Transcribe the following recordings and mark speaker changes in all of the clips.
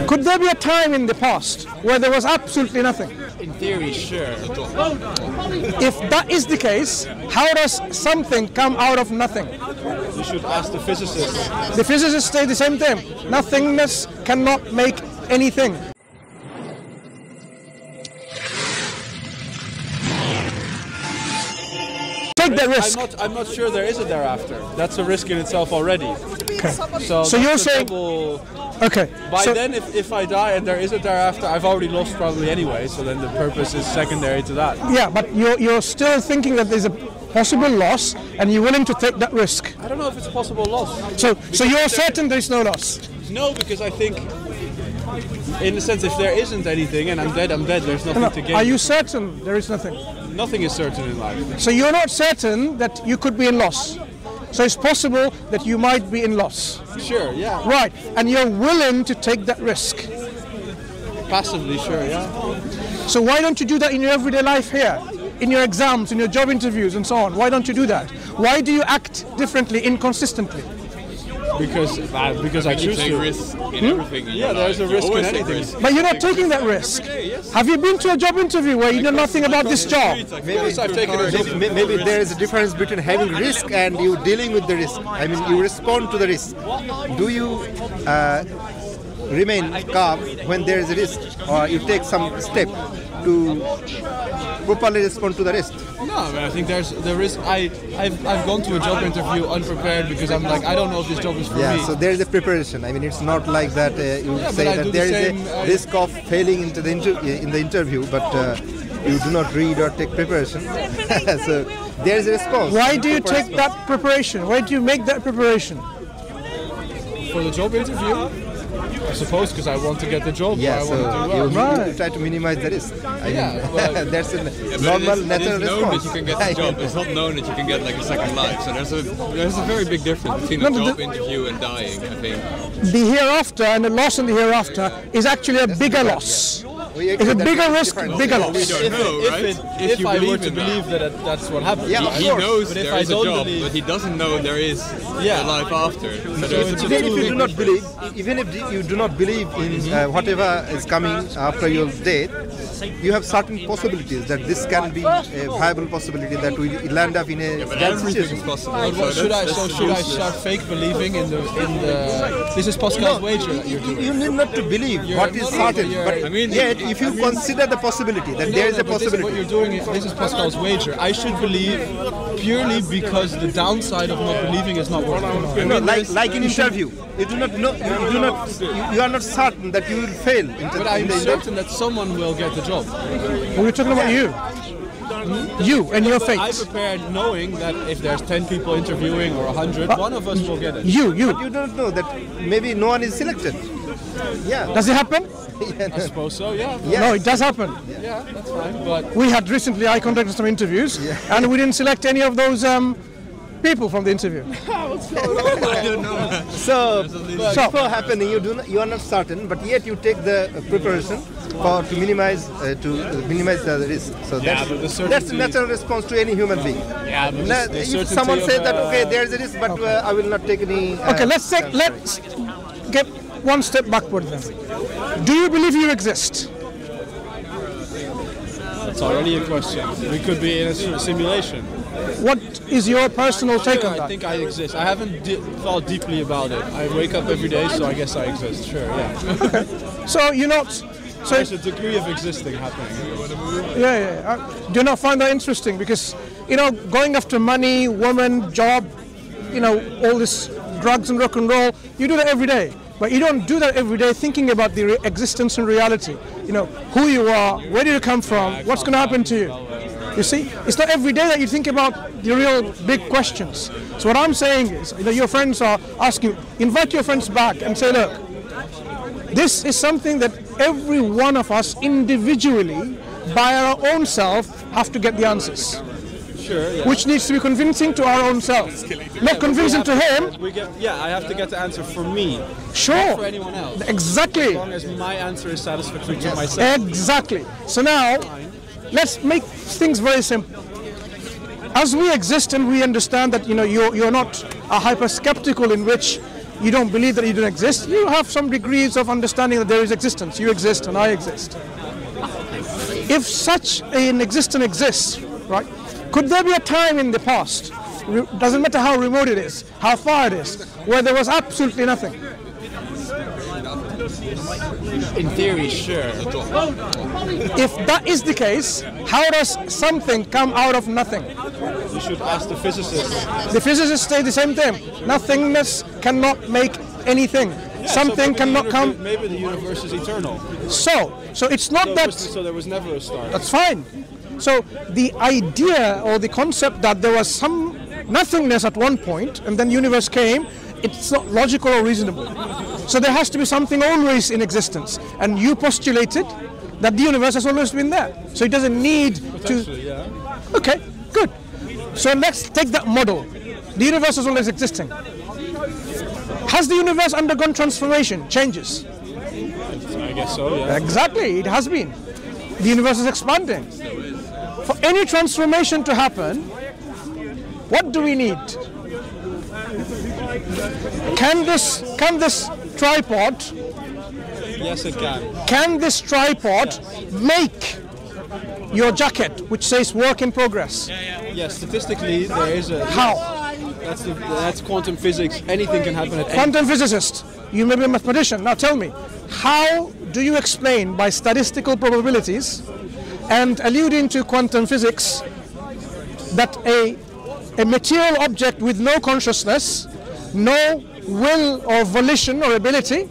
Speaker 1: Could there be a time in the past where there was absolutely nothing?
Speaker 2: In theory, sure.
Speaker 1: If that is the case, how does something come out of nothing?
Speaker 2: You should ask the physicists.
Speaker 1: The physicists say the same thing. Nothingness cannot make anything. Take that risk.
Speaker 2: I'm not sure there is a thereafter. That's a risk in itself already.
Speaker 1: Okay.
Speaker 2: So
Speaker 1: you're saying... Okay.
Speaker 2: By then, if I die and there is a thereafter, I've already lost probably anyway, so then the purpose is secondary to that.
Speaker 1: Yeah, but you're still thinking that there's a possible loss and you're willing to take that risk.
Speaker 2: I don't know if it's a possible loss.
Speaker 1: So you're certain there's no loss?
Speaker 2: No, because I think, in the sense, if there isn't anything and I'm dead, there's nothing to gain.
Speaker 1: Are you certain there is nothing?
Speaker 2: Nothing is certain in life.
Speaker 1: So you're not certain that you could be in loss? So it's possible that you might be in loss?
Speaker 2: Sure, yeah.
Speaker 1: Right, and you're willing to take that risk?
Speaker 2: Passively, sure, yeah.
Speaker 1: So why don't you do that in your everyday life here? In your exams, in your job interviews and so on? Why don't you do that? Why do you act differently, inconsistently?
Speaker 2: Because I choose to.
Speaker 3: Risk in everything.
Speaker 2: Yeah, there's a risk in anything.
Speaker 1: But you're not taking that risk. Have you been to a job interview where you know nothing about this job?
Speaker 4: Maybe there is a difference between having risk and you dealing with the risk. I mean, you respond to the risk. Do you remain calm when there is a risk, or you take some step to properly respond to the risk?
Speaker 2: No, I think there's the risk. I've gone to a job interview unprepared because I'm like, I don't know if this job is for me.
Speaker 4: Yeah, so there is a preparation. I mean, it's not like that you say that there is a risk of failing in the interview, but you do not read or take preparation. So there is a response.
Speaker 1: Why do you take that preparation? Why do you make that preparation?
Speaker 2: For the job interview? I suppose because I want to get the job.
Speaker 4: Yeah,
Speaker 2: so
Speaker 4: you try to minimize the risk. That's a normal, natural response.
Speaker 3: It's known that you can get the job. It's not known that you can get like a second life. So there's a very big difference between a job interview and dying, I think.
Speaker 1: The hereafter and the loss in the hereafter is actually a bigger loss. It's a bigger risk, bigger loss.
Speaker 3: We don't know, right?
Speaker 2: If I were to believe that that's what happens.
Speaker 4: Yeah,
Speaker 3: he knows there is a job, but he doesn't know there is a life after.
Speaker 4: Even if you do not believe in whatever is coming after your death, you have certain possibilities that this can be a viable possibility that we land up in a bad situation.
Speaker 3: Is possible.
Speaker 2: Should I start fake believing in the this is Pascal's wager that you're doing?
Speaker 4: You need not to believe what is certain, but yet if you consider the possibility that there is a possibility.
Speaker 2: What you're doing, this is Pascal's wager. I should believe purely because the downside of not believing is not working.
Speaker 4: Like in interview, you do not know, you are not certain that you will fail.
Speaker 2: But I'm certain that someone will get the job.
Speaker 1: We're talking about you. You and your fate.
Speaker 2: I prepared knowing that if there's 10 people interviewing or 100, one of us will get it.
Speaker 1: You.
Speaker 4: But you don't know that maybe no one is selected. Yeah.
Speaker 1: Does it happen?
Speaker 2: I suppose so, yeah.
Speaker 1: No, it does happen.
Speaker 2: Yeah, that's fine. But
Speaker 1: we had recently conducted some interviews, and we didn't select any of those people from the interview.
Speaker 2: What's going on?
Speaker 3: I don't know.
Speaker 4: So before happening, you are not certain, but yet you take the preparation to minimize the risk. So that's a natural response to any human being.
Speaker 2: Yeah, but
Speaker 4: if someone says that okay, there is a risk, but I will not take any.
Speaker 1: Okay, let's get one step backward then. Do you believe you exist?
Speaker 2: It's already a question. We could be in a simulation.
Speaker 1: What is your personal take on that?
Speaker 2: I think I exist. I haven't thought deeply about it. I wake up every day, so I guess I exist. Sure, yeah.
Speaker 1: Okay. So you're not. So
Speaker 2: there's a degree of existing happening.
Speaker 1: Do you not find that interesting? Because going after money, woman, job, all this drugs and rock and roll, you do that every day. But you don't do that every day thinking about the existence and reality. Who you are, where do you come from, what's going to happen to you. You see, it's not every day that you think about the real big questions. So what I'm saying is, your friends are asking, invite your friends back and say, look, this is something that every one of us individually, by our own self, have to get the answers.
Speaker 2: Sure, yeah.
Speaker 1: Which needs to be convincing to our own self. Not convincing to him.
Speaker 2: I have to get the answer for me.
Speaker 1: Sure.
Speaker 2: Not for anyone else.
Speaker 1: Exactly.
Speaker 2: As long as my answer is satisfactory to myself.
Speaker 1: Exactly. So now, let's make things very simple. As we exist and we understand that you're not a hyper-skeptical in which you don't believe that you don't exist. You have some degrees of understanding that there is existence. You exist and I exist. If such an existence exists, right, could there be a time in the past, doesn't matter how remote it is, how far it is, where there was absolutely nothing?
Speaker 2: In theory, sure.
Speaker 1: If that is the case, how does something come out of nothing?
Speaker 2: You should ask the physicists.
Speaker 1: The physicists say the same thing. Nothingness cannot make anything. Something cannot come.
Speaker 2: Maybe the universe is eternal.
Speaker 1: So it's not that.
Speaker 2: So there was never a start.
Speaker 1: That's fine. So the idea or the concept that there was some nothingness at one point and then universe came, it's not logical or reasonable. So there has to be something always in existence. And you postulated that the universe has always been there. So it doesn't need to.
Speaker 2: Yeah.
Speaker 1: Okay, good. So let's take that model. The universe is always existing. Has the universe undergone transformation, changes?
Speaker 2: I guess so, yeah.
Speaker 1: Exactly, it has been. The universe is expanding. For any transformation to happen, what do we need? Can this tripod?
Speaker 2: Yes, it can.
Speaker 1: Can this tripod make your jacket, which says "work in progress"?
Speaker 2: Yes, statistically there is a.
Speaker 1: How?
Speaker 2: That's quantum physics. Anything can happen at any
Speaker 1: Quantum physicist, you may be a mathematician. Now tell me, how do you explain by statistical probabilities and alluding to quantum physics that a material object with no consciousness, no will or volition or ability,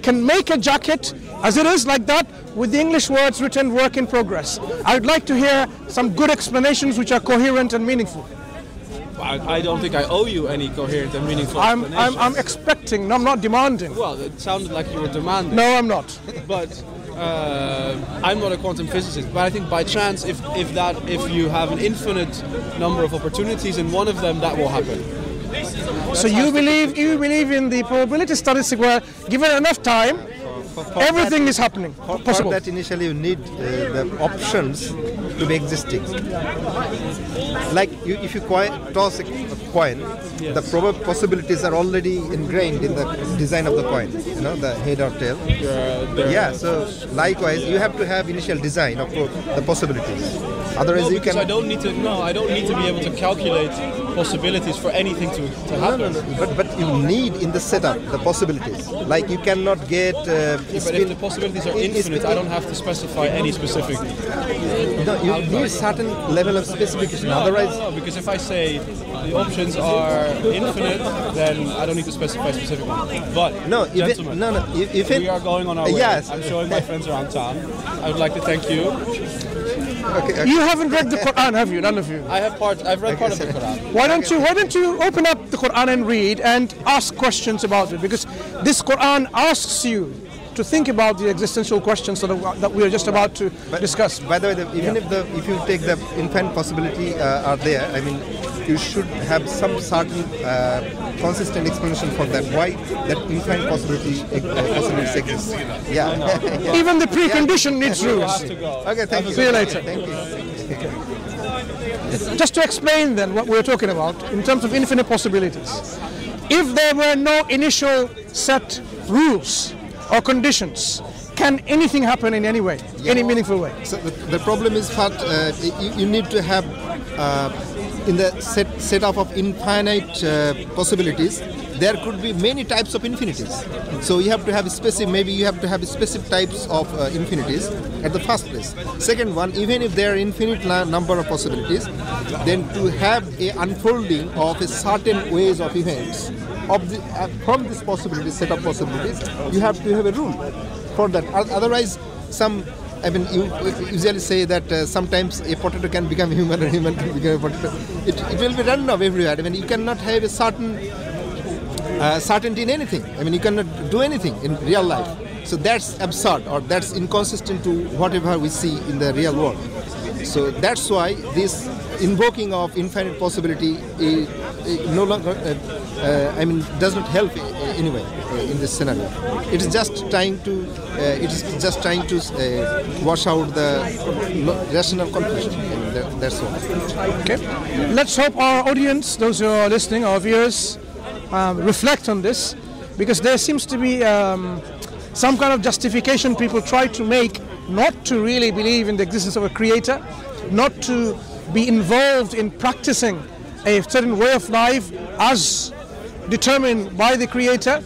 Speaker 1: can make a jacket as it is like that with the English words written "work in progress"? I would like to hear some good explanations which are coherent and meaningful.
Speaker 2: I don't think I owe you any coherent and meaningful explanations.
Speaker 1: I'm expecting, no, I'm not demanding.
Speaker 2: Well, it sounded like you were demanding.
Speaker 1: No, I'm not.
Speaker 2: But I'm not a quantum physicist. But I think by chance, if you have an infinite number of opportunities in one of them, that will happen.
Speaker 1: So you believe in the probability statistic where given enough time, everything is happening. Possible.
Speaker 4: For that initially you need the options to be existing. Like if you toss a coin,
Speaker 2: yes,
Speaker 4: the probable possibilities are already ingrained in the design of the coin. You know, the head or tail. Yeah. So likewise, you have to have initial design of the possibilities. Otherwise, you can.
Speaker 2: I don't need to be able to calculate possibilities for anything to happen.
Speaker 4: No. But you need in the setup the possibilities. Like you cannot get.
Speaker 2: But if the possibilities are infinite, I don't have to specify any specific.
Speaker 4: No, you need certain level of specification. Otherwise,
Speaker 2: no, because if I say the options are infinite, then I don't need to specify a specific one. But gentlemen,
Speaker 4: if
Speaker 2: we are going on our way.
Speaker 4: Yes.
Speaker 2: I'm showing my friends around town. I would like to thank you.
Speaker 4: Okay.
Speaker 1: You haven't read the Quran, have you? None of you.
Speaker 2: I've read part of the Quran.
Speaker 1: Why don't you open up the Quran and read and ask questions about it? Because this Quran asks you to think about the existential questions that we are just about to discuss.
Speaker 4: By the way, if you take the infinite possibility are there, I mean, you should have some certain consistent explanation for that. Why that infinite possibilities exist? Yeah. Yeah.
Speaker 1: Even the precondition needs rules.
Speaker 4: Okay, thank you.
Speaker 1: See you later.
Speaker 4: Thank you.
Speaker 1: Just to explain then what we're talking about in terms of infinite possibilities. If there were no initial set rules or conditions, can anything happen in any way, any meaningful way?
Speaker 4: So the problem is that you need to have in the setup of infinite possibilities, there could be many types of infinities. So you have to have specific types of infinities at the first place. Second one, even if there are infinite number of possibilities, then to have a unfolding of a certain ways of events from this set of possibilities, you have to have a rule for that. Otherwise, you usually say that sometimes a potato can become human or human can become a potato. It will be random everywhere. I mean, you cannot have a certain certainty in anything. I mean, you cannot do anything in real life. So that's absurd, or that's inconsistent to whatever we see in the real world. So that's why this invoking of infinite possibility no longer, does not help anyway in this scenario. It is just trying to, wash out the rational conclusion. That's all.
Speaker 1: Okay. Let's hope our audience, those who are listening, our viewers, reflect on this because there seems to be some kind of justification people try to make not to really believe in the existence of a creator, not to be involved in practicing a certain way of life as determined by the creator,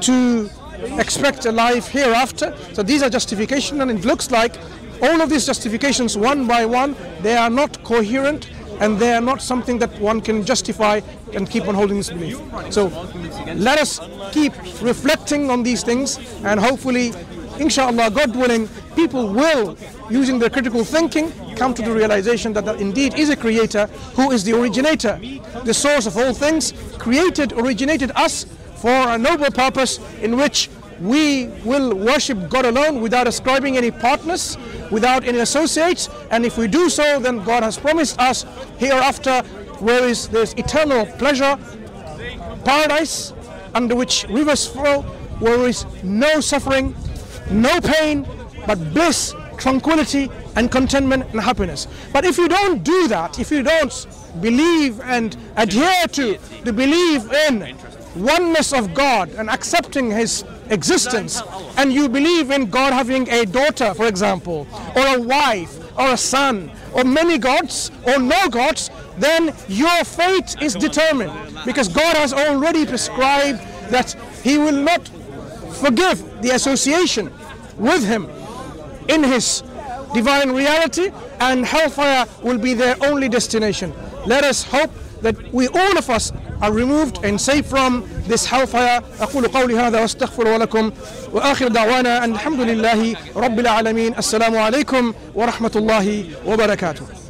Speaker 1: to expect a life hereafter. So these are justifications, and it looks like all of these justifications, one by one, they are not coherent, and they are not something that one can justify and keep on holding this belief. So let us keep reflecting on these things, and hopefully, inshallah, God willing, people will, using their critical thinking, come to the realization that there indeed is a creator who is the originator, the source of all things, originated us for a noble purpose in which we will worship God alone without ascribing any partners, without any associates, and if we do so, then God has promised us hereafter where there's eternal pleasure, paradise under which rivers flow, where there is no suffering, no pain, but bliss, tranquility and contentment and happiness. But if you don't do that, if you don't believe and adhere to the belief in oneness of God and accepting His existence, and you believe in God having a daughter, for example, or a wife, or a son, or many gods, or no gods, then your fate is determined, because God has already prescribed that He will not forgive the association with Him in His divine reality, and hellfire will be their only destination. Let us hope that all of us are removed and safe from this hellfire. أقول قولي هذا واستغفر لكم وآخر دعوانا أن الحمد لله رب العالمين. السلام عليكم ورحمة الله وبركاته.